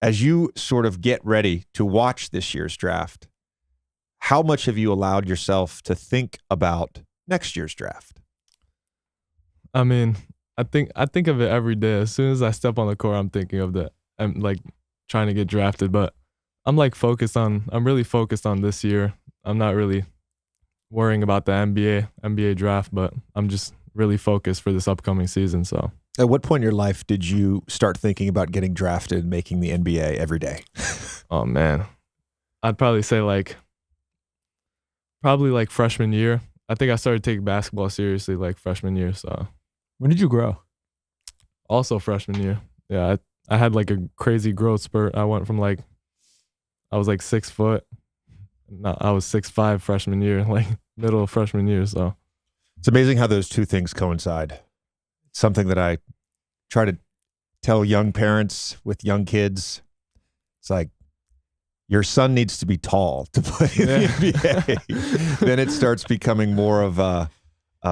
As you sort of get ready to watch this year's draft, how much have you allowed yourself to think about next year's draft? I mean, I think of it every day. As soon as I step on the court, I'm thinking of that. I'm like trying to get drafted, but I'm really focused on this year. I'm not really worrying about the NBA draft, but I'm just really focused for this upcoming season. So At what point in your life did you start thinking about getting drafted and making the NBA every day? oh man, I'd probably say probably like freshman year. I think I started taking basketball seriously like freshman year. So When did you grow? also freshman year. Yeah, I had like a crazy growth spurt. I went from I was like 6 foot. No, I was 6'5" freshman year, like middle of freshman year. So It's amazing how those two things coincide. It's something that I try to tell young parents with young kids. It's like, your son needs to be tall to play in the NBA. Then it starts becoming more of a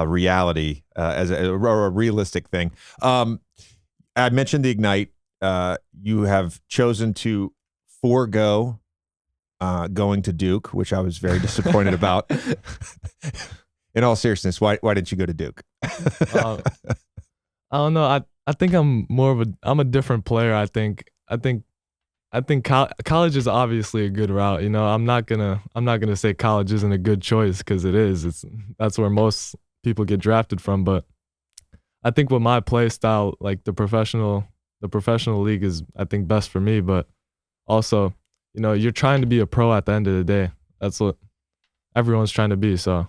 reality, or a realistic thing. I mentioned the Ignite. You have chosen to forego going to Duke, which I was very disappointed about. In all seriousness, why didn't you go to Duke? I don't know. I think I'm a different player. I think college is obviously a good route. You know, I'm not gonna say college isn't a good choice, because it is. That's where most people get drafted from. But I think with my play style, like the professional league is, I think, best for me. But also, you know, you're trying to be a pro at the end of the day. That's what everyone's trying to be. So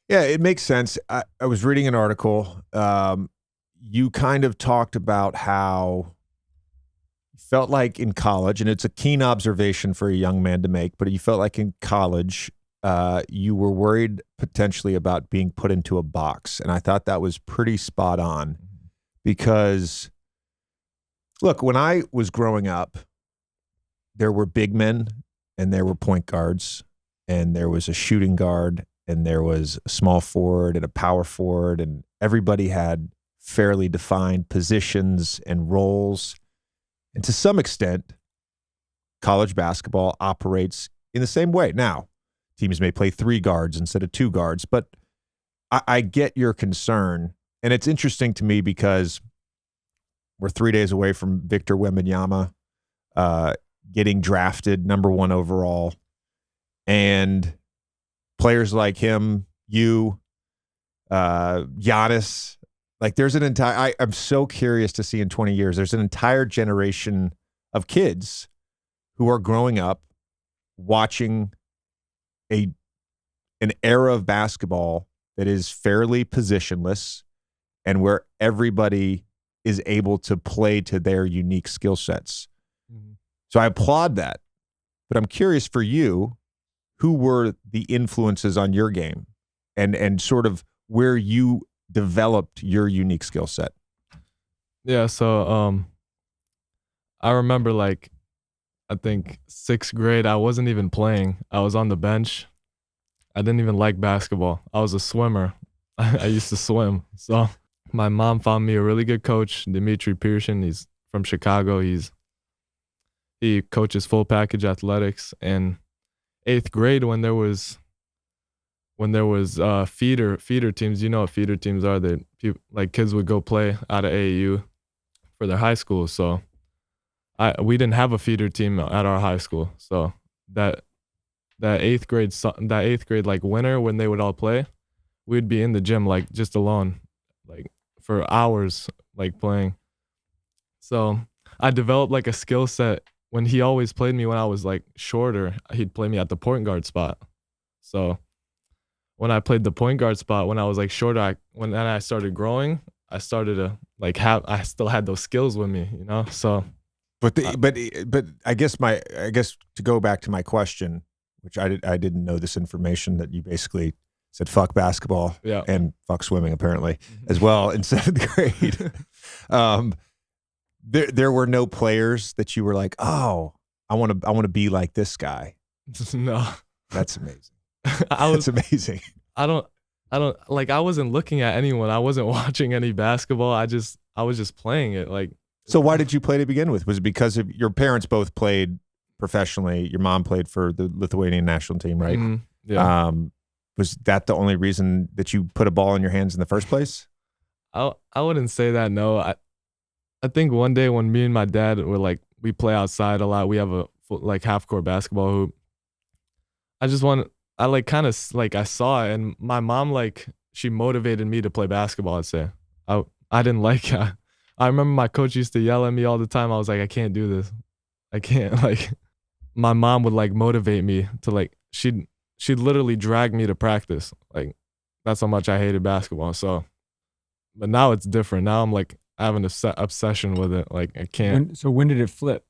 Yeah, it makes sense. I was reading an article. You kind of talked about how you felt like in college, and it's a keen observation for a young man to make, but you felt like in college, you were worried potentially about being put into a box. And I thought that was pretty spot on, because, look, when I was growing up, there were big men and there were point guards, and there was a shooting guard, and there was a small forward and a power forward, and everybody had fairly defined positions and roles. And to some extent, college basketball operates in the same way. Now, teams may play 3 guards instead of 2 guards, but I get your concern. And it's interesting to me because we're 3 days away from Victor Wembanyama getting drafted #1 overall. And players like him, Giannis, like there's an entire, I'm so curious to see in 20 years, there's an entire generation of kids who are growing up watching an era of basketball that is fairly positionless and where everybody is able to play to their unique skill sets. Mm-hmm. So I applaud that. But I'm curious for you, who were the influences on your game and sort of where you developed your unique skill set? yeah, so I remember I think 6th grade, I wasn't even playing. I was on the bench. I didn't even like basketball. I was a swimmer. I used to swim. So my mom found me a really good coach, Dimitri Pearson. He's from Chicago. He coaches full package athletics. And 8th grade, when there was feeder teams, you know what feeder teams are? Like kids would go play out of AAU for their high school. So we didn't have a feeder team at our high school. So that 8th grade like winter, when they would all play, we'd be in the gym like just alone, like for hours, like playing. So I developed like a skill set. When he always played me when I was like shorter, he'd play me at the point guard spot. So when I played the point guard spot, when I was like shorter, when I started growing, I started to like I still had those skills with me, you know? So but I guess to go back to my question, which I didn't know this information, that you basically said fuck basketball and fuck swimming apparently as well in 7th grade. There were no players that you were like, oh, I want to be like this guy. No. That's amazing. That's amazing. I don't like, I wasn't looking at anyone. I wasn't watching any basketball. I was just playing it. Like So why did you play to begin with? Was it because of your parents both played professionally? Your mom played for the Lithuanian national team, right? Yeah. Was that the only reason that you put a ball in your hands in the first place? I wouldn't say that. No, I think one day when me and my dad were like, we play outside a lot. We have a like half court basketball hoop. I like kind of like I saw it, and my mom like she motivated me to play basketball. I'd say I didn't like it. I remember my coach used to yell at me all the time. I was like, I can't do this. I can't. Like my mom would like motivate me to like she'd literally drag me to practice. Like that's how much I hated basketball. So, but now it's different. Now I'm like I have an obsession with it. Like I can't. So when did it flip?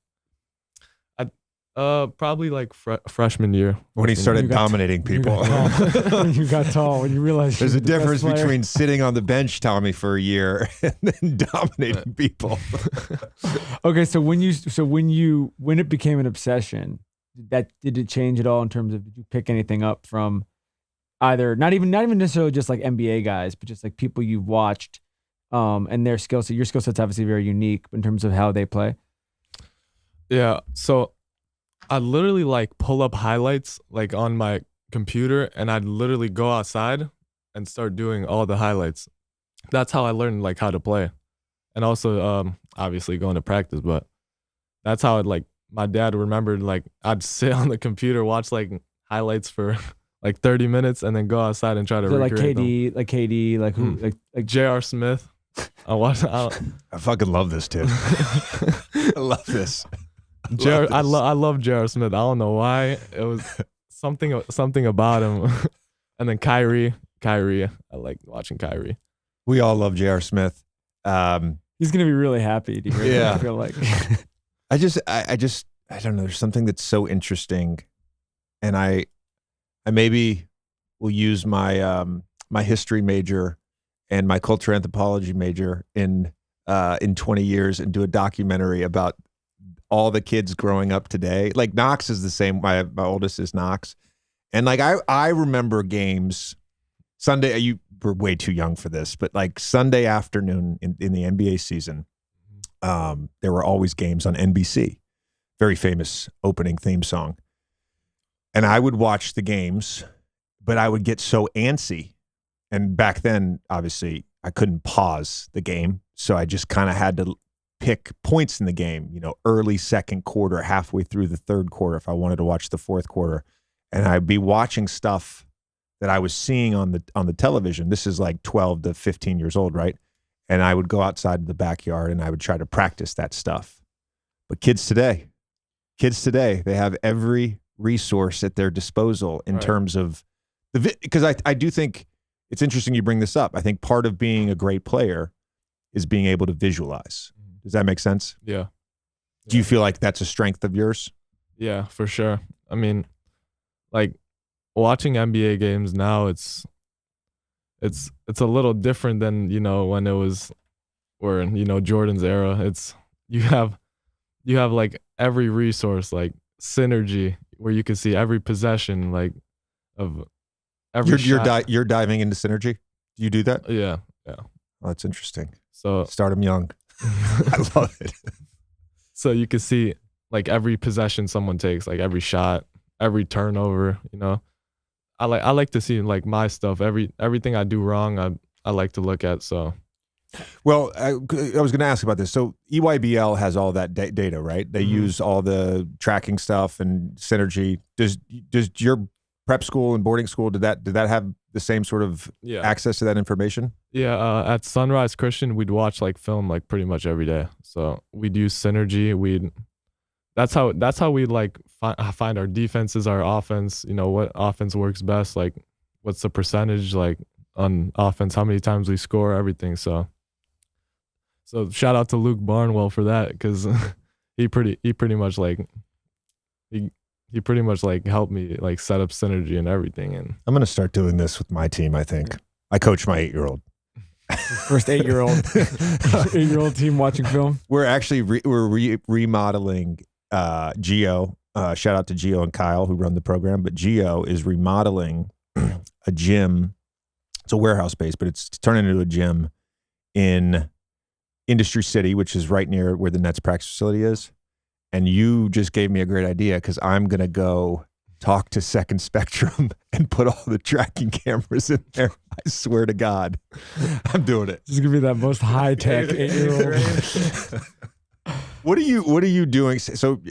Probably like freshman year. When he started dominating people. When you got tall, when you realized there's a the difference best player. between sitting on the bench, Tommy, for a year and then dominating people. Okay, so when it became an obsession, did it change at all in terms of did you pick anything up from either not even necessarily just like NBA guys, but just like people you've watched and their skill set? Your skill set's obviously very unique in terms of how they play. Yeah, so I'd literally like pull up highlights like on my computer and I'd literally go outside and start doing all the highlights. That's how I learned like how to play. And also obviously going to practice, but that's how my dad remembered like I'd sit on the computer, watch like highlights for like 30 minutes and then go outside and try to recreate them. Like KD, like who like JR Smith. I fucking love this too. I love this. I love JR Smith. I don't know why. It was something about him. And then Kyrie. I like watching Kyrie. We all love JR Smith. He's gonna be really happy. Yeah. I feel like. I don't know. There's something that's so interesting, and I maybe will use my my history major and my culture anthropology major in 20 years and do a documentary about all the kids growing up today. Like Knox is the same. My oldest is Knox. And like, I remember games Sunday, you were way too young for this, but like Sunday afternoon in the NBA season, there were always games on NBC, very famous opening theme song. And I would watch the games, but I would get so antsy. And back then, obviously I couldn't pause the game. So I just kind of had to pick points in the game, early second quarter, halfway through the third quarter, if I wanted to watch the fourth quarter. And I'd be watching stuff that I was seeing on the television. This is like 12 to 15 years old, right? And I would go outside the backyard and I would try to practice that stuff. But kids today, they have every resource at their disposal in terms of because I do think it's interesting you bring this up. I think part of being a great player is being able to visualize. Does that make sense? Yeah. Do you feel like that's a strength of yours? Yeah, for sure. I mean, like watching NBA games now, it's a little different than, when it was Jordan's era. It's you have like every resource, like synergy, where you can see every possession, like of every shot. You're diving into synergy. Do you do that? Yeah. Oh, that's interesting. So start them young. I love it. So you can see like every possession someone takes, like every shot, every turnover, I like to see like my stuff, everything I do wrong, I like to look at. So well, I was going to ask about this. So EYBL has all that data, right? They use all the tracking stuff and synergy. Does your prep school and boarding school, did that have the same sort of access to that information? Yeah, at Sunrise Christian, we'd watch like film like pretty much every day. So we'd use synergy. That's how we like find our defenses, our offense. What offense works best. Like, what's the percentage like on offense? How many times we score? Everything. So shout out to Luke Barnwell for that, because he pretty much helped me like set up synergy and everything. And I'm gonna start doing this with my team. I think I coach my 8-year-old. First 8-year-old team watching film. We're actually remodeling Geo. Shout out to Geo and Kyle who run the program. But Geo is remodeling a gym. It's a warehouse space, but it's turning into a gym in Industry City, which is right near where the Nets practice facility is. And you just gave me a great idea because I'm going to go talk to Second Spectrum and put all the tracking cameras in there. I swear to God, I'm doing it. This is going to be that most high-tech 8-year-old. What are you doing? So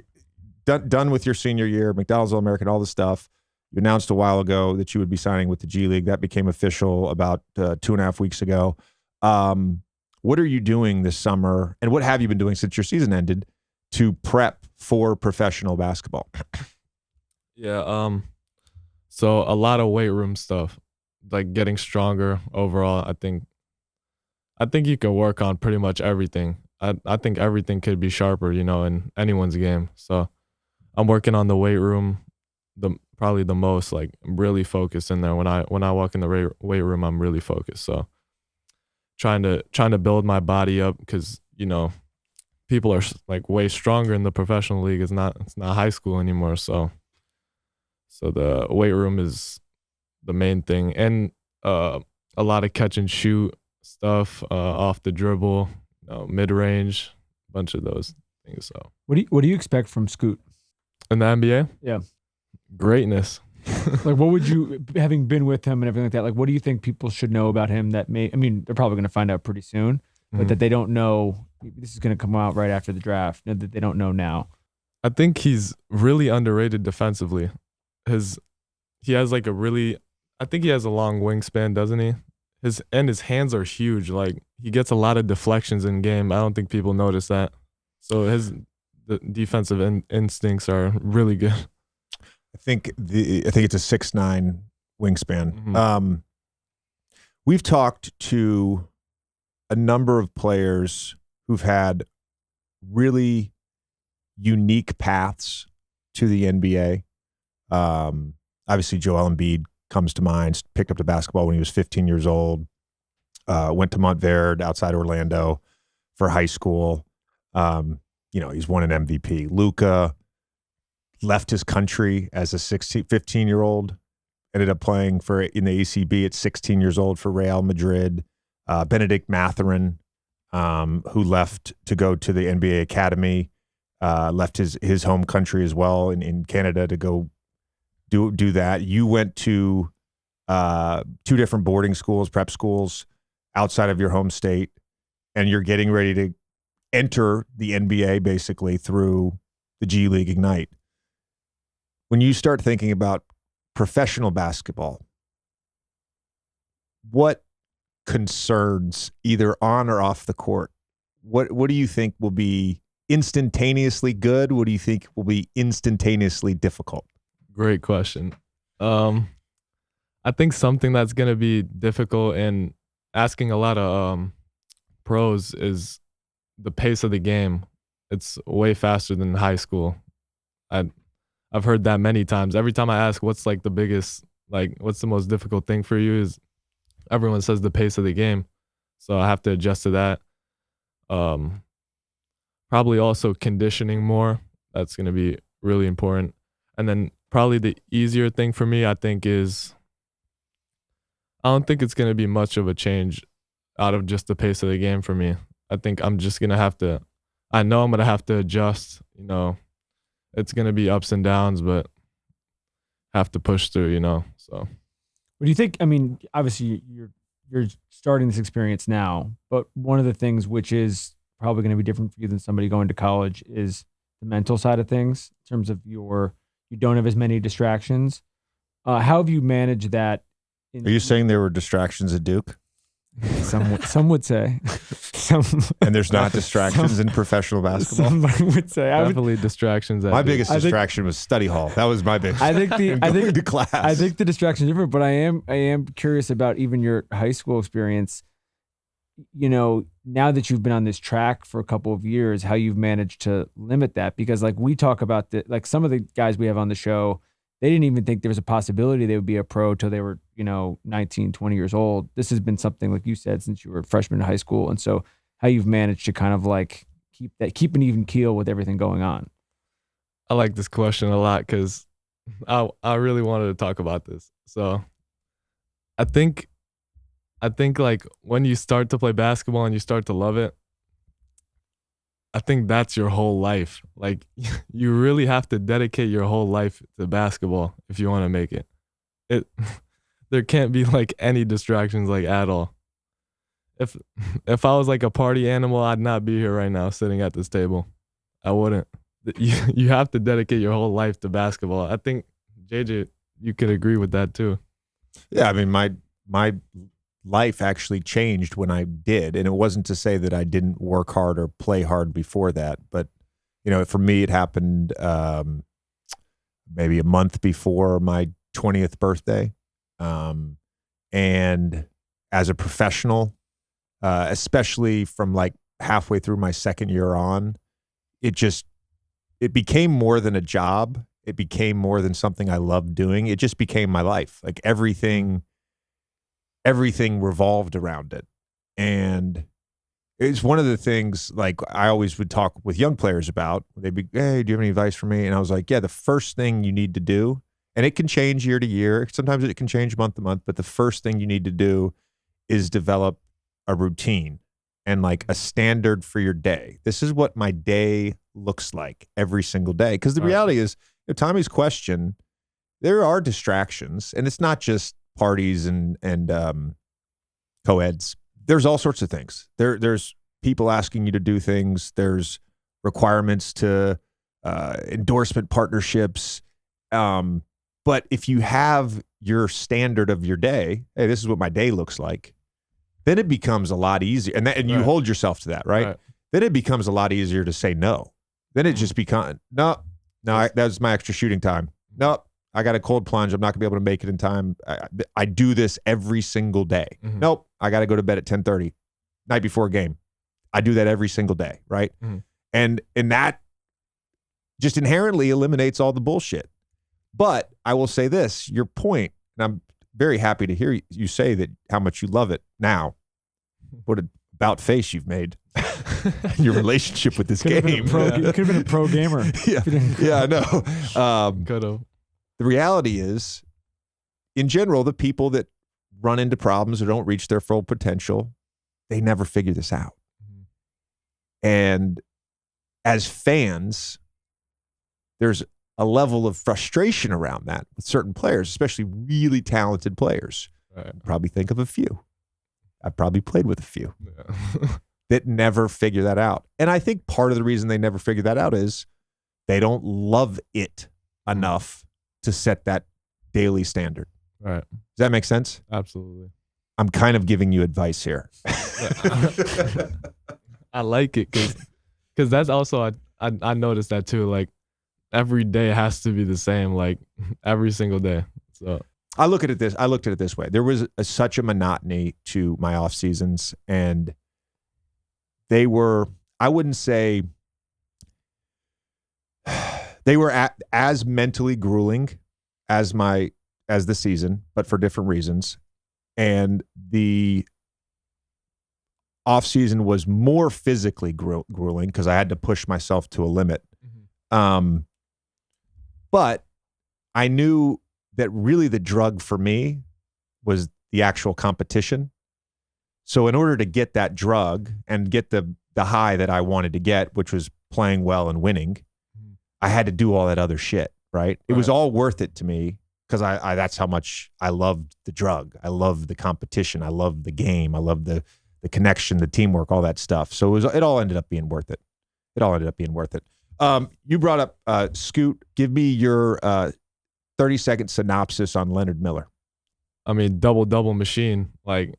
done with your senior year, McDonald's All-American, all this stuff. You announced a while ago that you would be signing with the G League. That became official about 2.5 weeks ago. What are you doing this summer, and what have you been doing since your season ended to prep for professional basketball? Yeah, so a lot of weight room stuff, like getting stronger overall. I think you can work on pretty much everything. I think everything could be sharper, in anyone's game. So I'm working on the weight room, probably the most, like really focused in there. When I walk in the weight room, I'm really focused. So trying to build my body up because, people are like way stronger in the professional league. It's not high school anymore. So the weight room is the main thing, and a lot of catch and shoot stuff, off the dribble, mid range, a bunch of those things. So what do you expect from Scoot in the NBA? Yeah, greatness. Like, what would you, having been with him and everything like that, like, what do you think people should know about him that they're probably going to find out pretty soon, but that they don't know? This is going to come out right after the draft, that they don't know now. I think he's really underrated defensively. He has like I think he has a long wingspan, doesn't he? His hands are huge. Like, he gets a lot of deflections in game. I don't think people notice that. So the defensive instincts are really good. I think it's a 6'9" wingspan. Mm-hmm. We've talked to a number of players who've had really unique paths to the NBA. Obviously, Joel Embiid comes to mind. Picked up the basketball when he was 15 years old. Went to Montverde outside Orlando for high school. He's won an MVP. Luka left his country as a 15-year-old. Ended up playing in the ACB at 16 years old for Real Madrid. Benedict Mathurin, who left to go to the NBA Academy, left his home country as well in Canada to go do that. You went to 2 different boarding schools, prep schools outside of your home state, and you're getting ready to enter the NBA basically through the G League Ignite. When you start thinking about professional basketball, what concerns, either on or off the court, what do you think will be instantaneously good? What do you think will be instantaneously difficult? Great question. I think something that's going to be difficult and asking a lot of pros is the pace of the game. It's way faster than high school. I've heard that many times. Every time I ask what's like the biggest, like what's the most difficult thing for you, is everyone says the pace of the game. So I have to adjust to that. Probably also conditioning more. That's going to be really important. And then probably the easier thing for me, I think, is I don't think it's going to be much of a change out of just the pace of the game for me. I think I'm just going to have to, I know I'm going to have to adjust, it's going to be ups and downs, but have to push through, so. What do you think? Obviously you're starting this experience now, but one of the things which is probably going to be different for you than somebody going to college is the mental side of things, in terms of you don't have as many distractions. How have you managed that? Are you saying there were distractions at Duke? Some would say. And there's not distractions in professional basketball? Somebody would say. Definitely distractions. My biggest distraction was study hall. That was my biggest. I think to class. I think the distraction is different, but I am curious about even your high school experience. Now that you've been on this track for a couple of years, how you've managed to limit that, because like we talk about some of the guys we have on the show, they didn't even think there was a possibility they would be a pro till they were, 19, 20 years old. This has been something, like you said, since you were a freshman in high school. And so how you've managed to kind of like keep an even keel with everything going on. I like this question a lot because I really wanted to talk about this. So I think like when you start to play basketball and you start to love it, I think that's your whole life. Like you really have to dedicate your whole life to basketball if you want to make it. It there can't be like any distractions like at all. If I was like a party animal, I'd not be here right now sitting at this table. I wouldn't. You have to dedicate your whole life to basketball. I think JJ, you could agree with that too. Yeah, I mean my life actually changed when I did, and it wasn't to say that I didn't work hard or play hard before that, but for me it happened maybe a month before my 20th birthday, and as a professional, especially from like halfway through my second year on, it became more than a job. It became more than something I loved doing. It just became my life. Like everything revolved around it. And it's one of the things like I always would talk with young players about. They'd be, hey, do you have any advice for me? And I was like, yeah, the first thing you need to do, and it can change year to year. Sometimes it can change month to month, but the first thing you need to do is develop a routine and like a standard for your day. This is what my day looks like every single day. Because the reality is, Tommy's question, there are distractions, and it's not just parties and co-eds. There's all sorts of things. There's people asking you to do things. There's requirements to endorsement partnerships. But if you have your standard of your day, hey, this is what my day looks like, then it becomes a lot easier. And you hold yourself to that, right? Then it becomes a lot easier to say no. Then it just becomes, no, that's my extra shooting time. Nope, I got a cold plunge. I'm not going to be able to make it in time. I do this every single day. Mm-hmm. Nope, I got to go to bed at 10:30, night before a game. I do that every single day, right? Mm-hmm. And that just inherently eliminates all the bullshit. But I will say this, your point, and I'm very happy to hear you say that how much you love it now. What a about face you've made. Your relationship with this game. You could have been a pro gamer. Yeah, I know. Could have. The reality is, in general, the people that run into problems or don't reach their full potential, they never figure this out. Mm-hmm. And as fans, there's a level of frustration around that with certain players, especially really talented players. Right. Probably think of a few. I've probably played with a few that never figure that out. And I think part of the reason they never figure that out is they don't love it enough to set that daily standard. Right. Does that make sense? Absolutely. I'm kind of giving you advice here. I like it because that's also, I noticed that too. Like every day has to be the same, like every single day. So I looked at it this way. There was such a monotony to my off seasons, and they were, I wouldn't say they were as mentally grueling as the season, but for different reasons. And the off season was more physically grueling because I had to push myself to a limit. Mm-hmm. But I knew that really the drug for me was the actual competition. So in order to get that drug and get the high that I wanted to get, which was playing well and winning, I had to do all that other shit, right? It was all worth it to me because I that's how much I loved the drug. I loved the competition. I loved the game. I loved the connection, the teamwork, all that stuff. So it all ended up being worth it. You brought up Scoot. Give me your 30-second synopsis on Leonard Miller. I mean, double machine. Like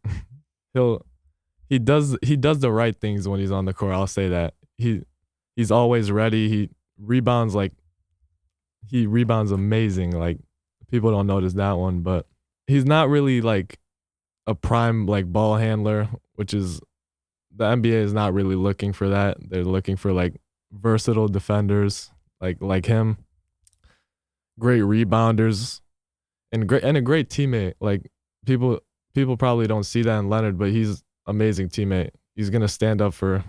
he does the right things when he's on the court. I'll say that. He's always ready. He rebounds amazing. Like people don't notice that one, but he's not really like a prime like ball handler, which is the NBA is not really looking for that. They're looking for like versatile defenders like him. Great rebounders and a great teammate. Like people probably don't see that in Leonard, but he's amazing teammate. He's gonna stand up for,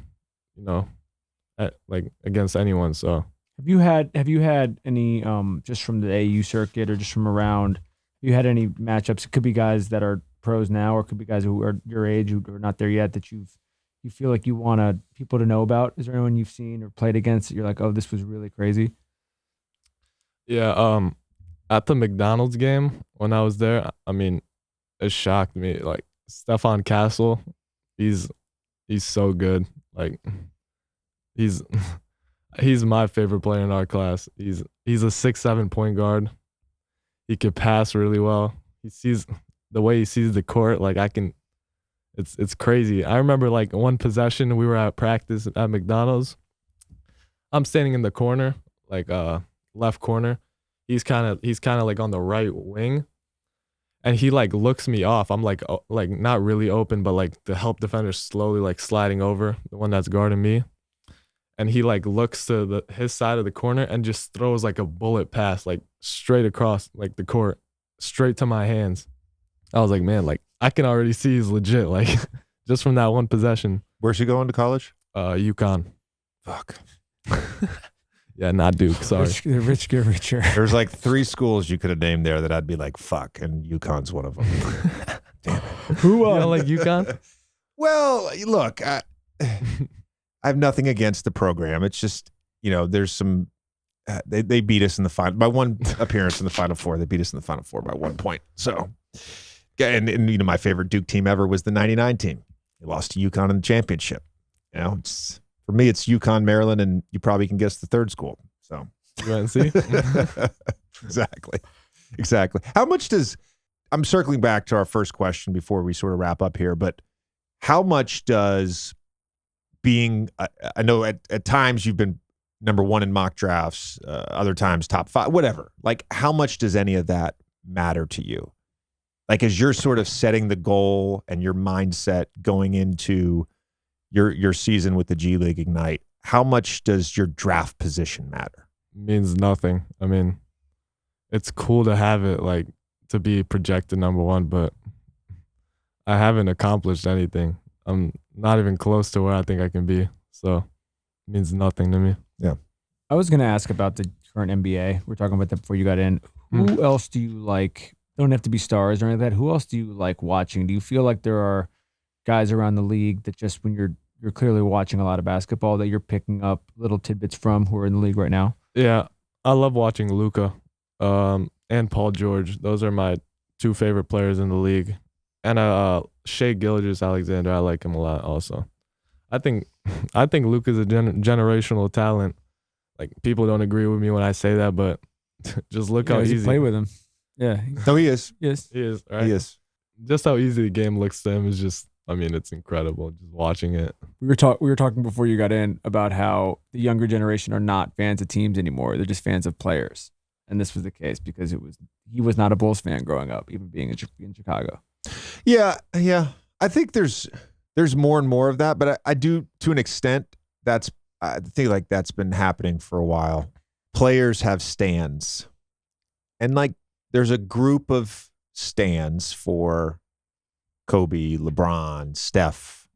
like against anyone. So have you had any just from the AU circuit or just from around? Have you had any matchups? It could be guys that are pros now, or it could be guys who are your age who are not there yet that you've you feel like you want people to know about? Is there anyone you've seen or played against that you're like, oh, this was really crazy? Yeah. At the McDonald's game when I was there, I mean, it shocked me. Like Stefan Castle, he's so good. Like he's he's my favorite player in our class. He's a 6'7" point guard. He can pass really well. He sees the way he sees the court. Like it's crazy. I remember like one possession we were at practice at McDonald's. I'm standing in the corner, like left corner. He's kind of like on the right wing, and he like looks me off. I'm like not really open, but like the help defender slowly like sliding over the one that's guarding me, and he like looks to his side of the corner and just throws like a bullet pass like straight across like the court, straight to my hands. I was like, man, like I can already see he's legit, like just from that one possession. Where's he going to college? UConn. Fuck. Yeah, not Duke. Sorry. The rich get richer. There's like 3 schools you could have named there that I'd be like, fuck, and UConn's one of them. Damn it. Who You don't like UConn? Well, look, I have nothing against the program. It's just, there's some. They beat us in the final by one appearance in the Final Four. They beat us in the Final Four by 1 point. So, and my favorite Duke team ever was the '99 team. They lost to UConn in the championship. It's. For me, it's UConn, Maryland, and you probably can guess the third school. So, UNC. Exactly. How much I'm circling back to our first question before we sort of wrap up here, but how much does being, I know at times you've been number 1 in mock drafts, other times top 5, whatever. Like, how much does any of that matter to you? Like, as you're sort of setting the goal and your mindset going into your season with the G League Ignite, how much does your draft position matter? Means nothing. I mean, it's cool to have it, like to be projected number 1, but I haven't accomplished anything. I'm not even close to where I think I can be. So it means nothing to me. Yeah. I was going to ask about the current NBA. We were talking about that before you got in. Who else do you like? Don't have to be stars or anything like that. Who else do you like watching? Do you feel like there are guys around the league that just when you're clearly watching a lot of basketball that you're picking up little tidbits from who are in the league right now? Yeah, I love watching Luka and Paul George. Those are my 2 favorite players in the league. And Shea Gilgeous-Alexander, I like him a lot also. I think Luka's a generational talent. Like, people don't agree with me when I say that, but just look how easy. Play with him. Yeah. No, he is. Yes. He is, right? He is. Just how easy the game looks to him is just, I mean, it's incredible just watching it. We were talking before you got in about how the younger generation are not fans of teams anymore. They're just fans of players. And this was the case because he was not a Bulls fan growing up, even being in Chicago. Yeah. I think there's more and more of that, but I do, to an extent, I think like that's been happening for a while. Players have stands. And like there's a group of stands for Kobe, LeBron, Steph.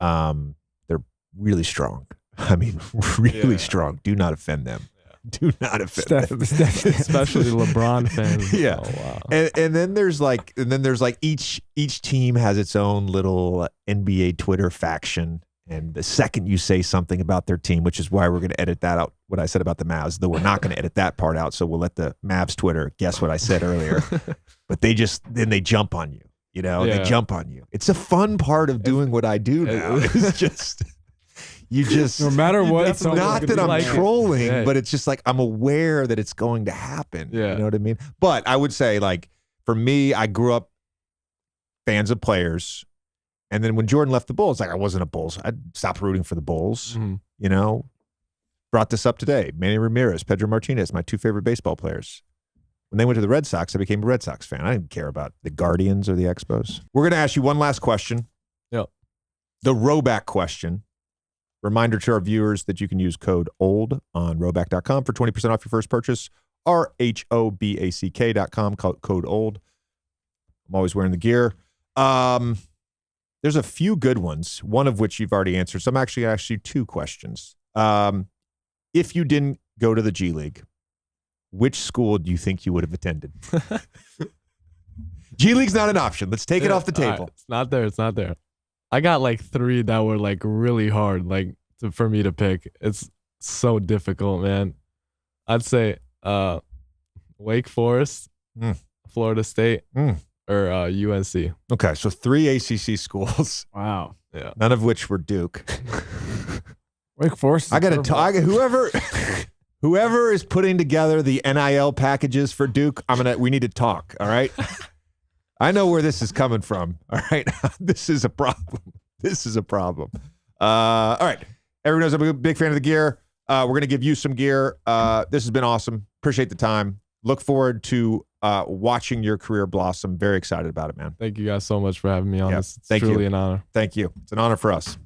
They're really strong. I mean, really strong. Do not offend them. Do not offend them. Especially LeBron fans. Yeah. Oh, wow. And then there's like each team has its own little NBA Twitter faction. And the second you say something about their team, which is why we're going to edit that out, what I said about the Mavs, though we're not going to edit that part out. So we'll let the Mavs Twitter guess what I said earlier. But they jump on you. They jump on you. It's a fun part of doing what I do now. It's just, no matter what. It's not that I'm trolling, but it's just like I'm aware that it's going to happen. Yeah. You know what I mean? But I would say, like, for me, I grew up fans of players. And then when Jordan left the Bulls, like I wasn't a Bulls. I stopped rooting for the Bulls. Mm-hmm. Brought this up today. Manny Ramirez, Pedro Martinez, my 2 favorite baseball players. When they went to the Red Sox, I became a Red Sox fan. I didn't care about the Guardians or the Expos. We're going to ask you one last question. Yep. The Roback question. Reminder to our viewers that you can use code OLD on roback.com for 20% off your first purchase. RHOBACK.com, code OLD. I'm always wearing the gear. There's a few good ones, one of which you've already answered. So I'm actually going to ask you 2 questions. If you didn't go to the G League, which school do you think you would have attended? G League's not an option. Let's take it off the table. Right. It's not there. I got like 3 that were like really hard, like for me to pick. It's so difficult, man. I'd say Wake Forest, Florida State, or UNC. Okay, so 3 ACC schools. Wow. Yeah. None of which were Duke. Wake Forest. I got to tell whoever is putting together the NIL packages for Duke, we need to talk, all right? I know where this is coming from, all right? This is a problem. This is a problem. All right. Everyone knows I'm a big fan of the gear. We're going to give you some gear. This has been awesome. Appreciate the time. Look forward to watching your career blossom. Very excited about it, man. Thank you guys so much for having me on this. It's Thank truly you. an honor. Thank you. It's an honor for us.